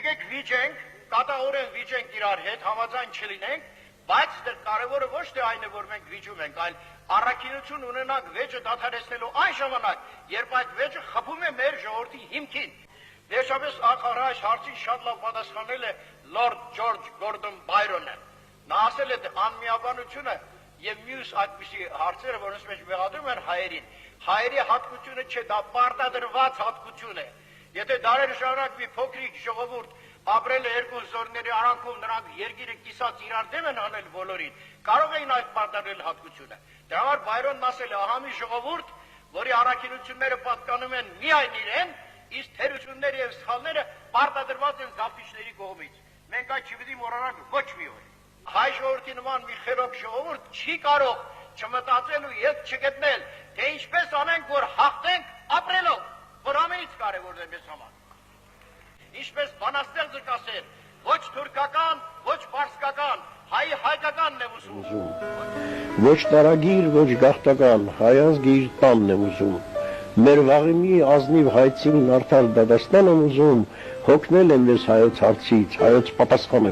եկեք վիճենք, կատաղորեն վիճենք իրար հետ, համաձայն չլինենք, բայց դեռ կարևորը ոչ թե այն է, որ մենք վիճում ենք, այլ առաքինություն ունենանք վեճը դադարեցնելու այն ժամանակ, երբ այդ վեճը խփում է մեր ժողովրդի հիմքին։ Վերջապես այս հարցին շատ լավ պատասխանել է Լորդ Ջորջ Գորդոն Բայրոնը։ Նա ասել է, թե անմիաբանությունը եւ մյուս այդպիսի հարցերը, որոնց մեջ մեղադրում են հայերի հատկությունը չէ, դա պարտադրված հատկություն է։ Եթե դարեր շարունակ մի փոքրիկ ժողովուրդ ապրել է երկու զորների արանքում, նրանք երկիրը կիսած իրար դեմ են անել բոլորին, կարող էին այդ պարտադրել հատկությունը։ Դրա համար Բայրոնն ասել է, ահա մի ժողովուրդ, որի առաքինությունները պատկանում են միայն իրեն, իսկ թերությունները եւ սխալները պարտադրված են զավթիչների կողմից։ Մենք այդ չպիտի մոռանանք ոչ մի օր։ Հայ ժողովրդի նման մի խելոք ժողովուրդ չի կարող չմտածել ու ելք չգտնել, թե ինչպես անենք, որ հաղթենք ապրելով, որ ամենից կարևորն է մեզ համար։ Ինչպես բանաստեղծը կասեր, ոչ թուրքական, ոչ պարսկական, հայ հայկականն եմ ուզում։ Ոչ տարագիր, ոչ գաղթական, հայազգիր տանն եմ ուզում։ Մեր վաղի մի ազնիվ հայցին արդար դադաստան եմ ուզում, հոգնել եմ ես հայոց հարցից, հայոց պատասխան եմ